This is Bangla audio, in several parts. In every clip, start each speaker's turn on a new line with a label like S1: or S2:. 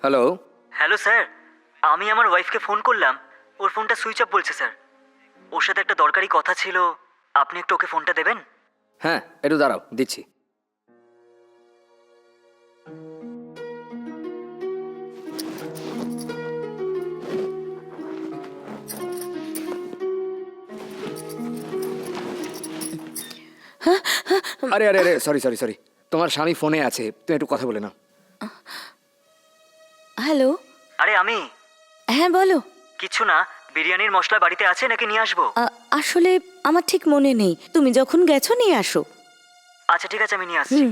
S1: হ্যালো।
S2: হ্যালো স্যার, আমি আমার ওয়াইফকে ফোন করলাম, ওর ফোনটা সুইচ অফ বলছে স্যার। ওর সাথে একটা দরকারি কথা ছিল, আপনি একটু ওকে ফোনটা দেবেন?
S1: হ্যাঁ, একটু দাঁড়াও, দিচ্ছি। আরে আরে আরে সরি সরি সরি, তোমার স্বামী ফোনে আছে, তুমি একটু কথা বলে নাও।
S3: হ্যালো।
S2: আরে আমি
S3: হ্যাঁ বলো।
S2: কিছু না, বিরিয়ানির মশলা বাড়িতে আছে নাকি নিয়ে আসবো?
S3: আসলে আমার ঠিক মনে নেই, তুমি যখন গেছো নিয়ে আসো।
S2: আচ্ছা ঠিক আছে, আমি নিয়ে আসছি।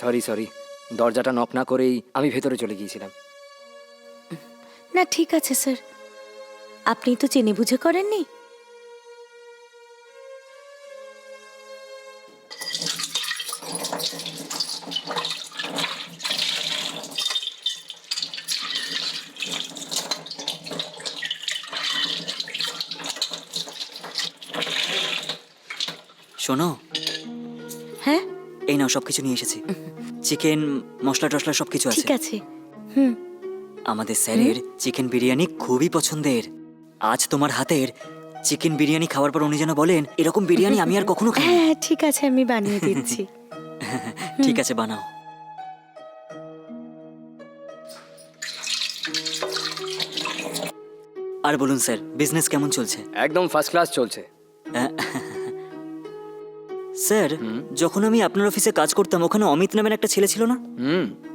S1: সরি সরি, দরজাটা নক না করেই আমি ভেতরে চলে গিয়েছিলাম।
S3: না ঠিক আছে স্যার, আপনি তো জেনে বুঝে করেননি।
S2: শোনো,
S3: হ্যাঁ
S2: এই নাও সবকিছু নিয়ে এসেছি। চিকেন, মশলা টশলা সবকিছু আছে।
S3: ঠিক আছে।
S2: আমাদের স্যারের চিকেন বিরিয়ানি খুবই পছন্দের। আজ তোমার হাতের চিকেন বিরিয়ানি খাওয়ার পর উনি যেন বলেন, এরকম বিরিয়ানি আমি আর কখনো খাইনি।
S3: হ্যাঁ ঠিক আছে, আমি বানিয়ে দিচ্ছি।
S2: ঠিক আছে, বানাও। আর বলুন স্যার, বিজনেস কেমন চলছে?
S1: একদম ফার্স্ট ক্লাস চলছে।
S2: স্যার, যখন আমি আপনার অফিসে কাজ করতাম, ওখানে অমিত নামের একটা ছেলে ছিল না?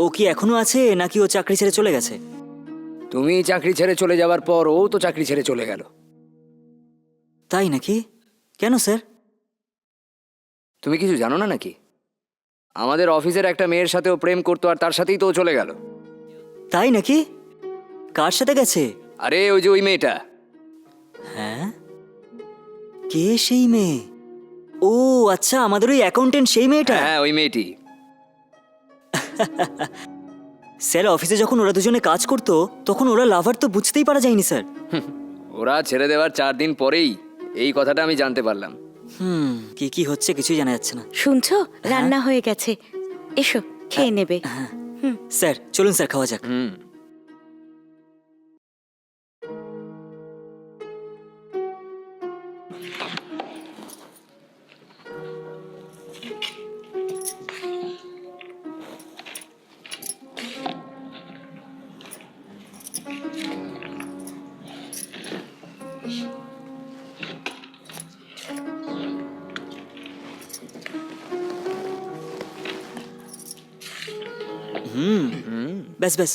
S2: ও কি এখনো আছে নাকি ও চাকরি ছেড়ে চলে গেছে?
S1: তুমি চাকরি ছেড়ে চলে যাওয়ার পর ও তো চাকরি ছেড়ে চলে গেল।
S2: তাই নাকি? কেন স্যার?
S1: তুমি কিছু জানো না নাকি? আমাদের অফিসের একটা মেয়ের সাথেও প্রেম করতো, আর তার সাথেই তো ও চলে গেল।
S2: তাই নাকি? কার সাথে গেছে?
S1: আরে ওই যে ওই মেয়েটা।
S2: হ্যাঁ, কে সেই মেয়ে? ও আচ্ছা, আমাদের ওই অ্যাকাউন্টেন্ট সেই মেয়েটা।
S1: হ্যাঁ, ওই মেয়েটি।
S2: স্যার, অফিসে যখন ওরা দুজনে কাজ করতো তখন ওরা লাভার তো বুঝতেই পারা যায়নি স্যার।
S1: ওরা ছেড়ে দেওয়ার 4 দিন পরেই এই কথাটা আমি জানতে পারলাম।
S2: কি কি হচ্ছে কিছুই জানা যাচ্ছে না।
S3: শুনছো, রান্না হয়ে গেছে, এসো খেয়ে নেবে।
S2: স্যার চলুন স্যার, খাওয়া যাক। ব্যাস ব্যাস।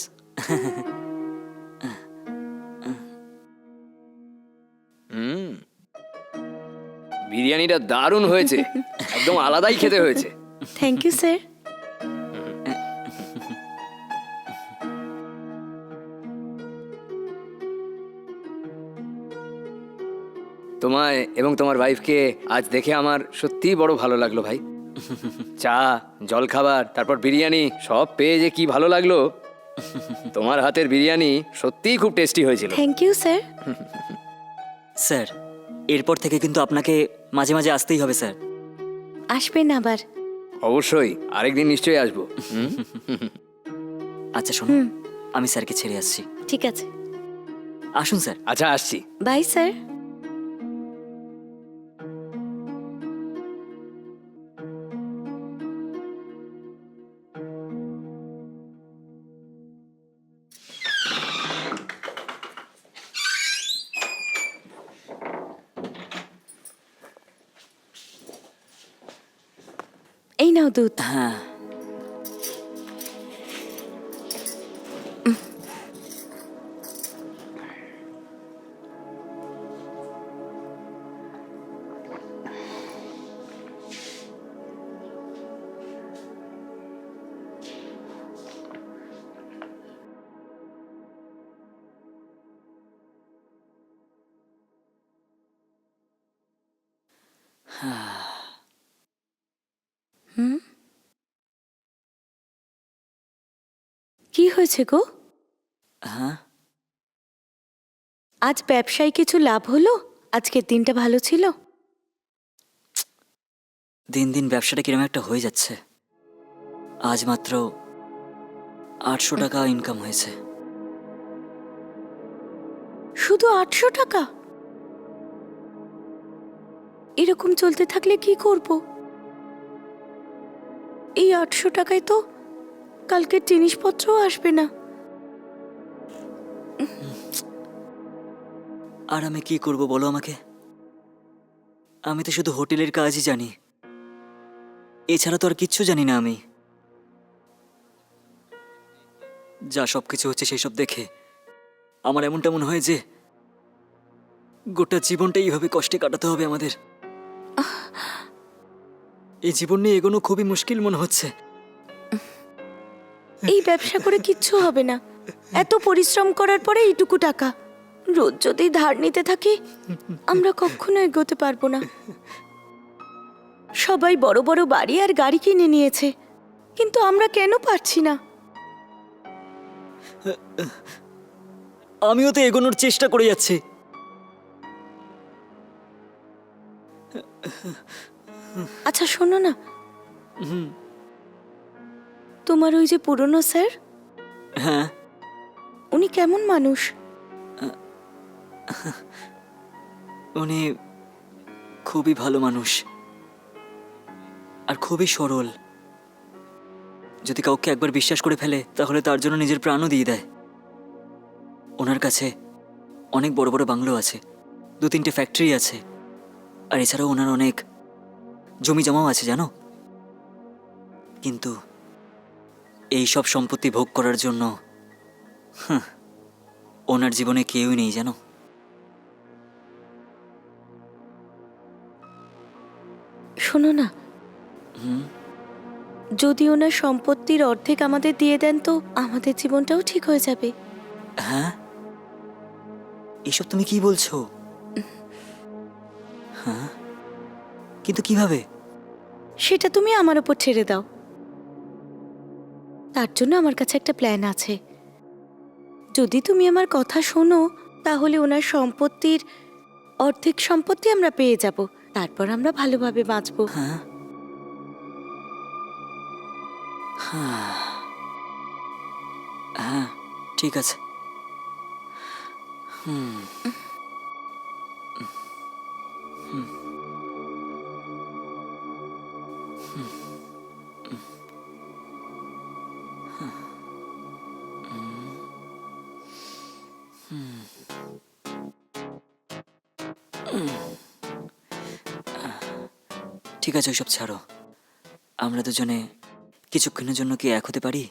S1: বিরিয়ানিটা দারুণ হয়েছে, একদম আলাদাই খেতে হয়েছে।
S3: Thank you sir.
S1: তোমায় এবং তোমার ওয়াইফকে আজ দেখে আমার সত্যিই বড় ভালো লাগলো ভাই। চা, জলখাবার, তারপর বিরিয়ানি সব পেয়ে যে কি ভালো লাগলো। তোমার হাতের বিরিয়ানি সত্যিই খুব টেস্টি হয়েছিল।
S3: Thank you sir.
S2: স্যার, এরপর থেকে কিন্তু আপনাকে মাঝে মাঝে আসতেই হবে স্যার।
S3: আসবেন আবার।
S1: অবশ্যই, আরেকদিন নিশ্চয়ই আসবো।
S2: আচ্ছা শোনো, আমি স্যারকে ছেড়ে আসছি।
S3: ঠিক আছে,
S2: আসুন স্যার।
S1: আচ্ছা, আসছি।
S3: Bye sir. এই নাও দুধ।
S2: হ্যাঁ,
S3: কি হয়েছে গো?
S2: হ্যাঁ,
S3: আজ ব্যবসায় কিছু লাভ হলো? আজকের দিনটা ভালো ছিল?
S2: দিন দিন ব্যবসাটা কিরম একটা হয়ে যাচ্ছে। আজ মাত্র 800 টাকা ইনকাম হয়েছে।
S3: শুধু 800 টাকা? এরকম চলতে থাকলে কি করব? এই 800 টাকায় তো কালকের জিনিসপত্রও আসবে না।
S2: আর আমি কি করব বলো আমাকে? আমি তো শুধু হোটেলের কাজই জানি, এছাড়া তো আর কিচ্ছু জানি না আমি। যা সবকিছু হচ্ছে সেই সব দেখে আমার এমনটা মনে হয় যে গোটা জীবনটা এইভাবে কষ্টে কাটাতে হবে আমাদের। এই জীবন নিয়ে এগোনো খুবই মুশকিল মনে হচ্ছে।
S3: এই ব্যবসা করে কিচ্ছু হবে না। এত পরিশ্রম করার পরে এইটুকু টাকা, রোজ যদি ধার নিতে থাকি আমরা কখনো এগোতে পারবো না। সবাই বড় বড় বাড়ি আর গাড়ি কিনে নিয়েছে, কিন্তু আমরা কেন পারছি না?
S2: আমিও তো এগোনোর চেষ্টা করে যাচ্ছি।
S3: আচ্ছা শোনো না, তোমার ওই যে পুরনো স্যার,
S2: হ্যাঁ,
S3: উনি কেমন মানুষ?
S2: উনি খুবই ভালো মানুষ আর খুবই সরল। যদি কাউকে একবার বিশ্বাস করে ফেলে তাহলে তার জন্য নিজের প্রাণও দিয়ে দেয়। ওনার কাছে অনেক বড় বড় বাংলো আছে, 2-3টে ফ্যাক্টরি আছে, আর এছাড়াও ওনার অনেক জমি জমাও আছে জানো। কিন্তু এই সব সম্পত্তি ভোগ করার জন্য ওনার জীবনে কেউই নেই জানো।
S3: শোনো না, যদি ওনার সম্পত্তির অর্ধেক আমাদের দিয়ে দেন তো আমাদের জীবনটাও ঠিক হয়ে যাবে।
S2: হ্যাঁ, এসব তুমি কি বলছো? হ্যাঁ, কিন্তু কিভাবে?
S3: সেটা তুমি আমার উপর ছেড়ে দাও। তার জন্য আমার কাছে একটা প্ল্যান আছে। যদি তুমি আমার কথা শোনো তাহলে ওনার সম্পত্তির অর্ধেক সম্পত্তি আমরা পেয়ে যাব, তারপর আমরা ভালোভাবে বাঁচবো।
S2: হ্যাঁ, হ্যাঁ, ঠিক আছে। ঠিক আছে, ওইসব ছাড়ো। আমরা দুজনে কিছুক্ষণের জন্য কি এক হতে পারি?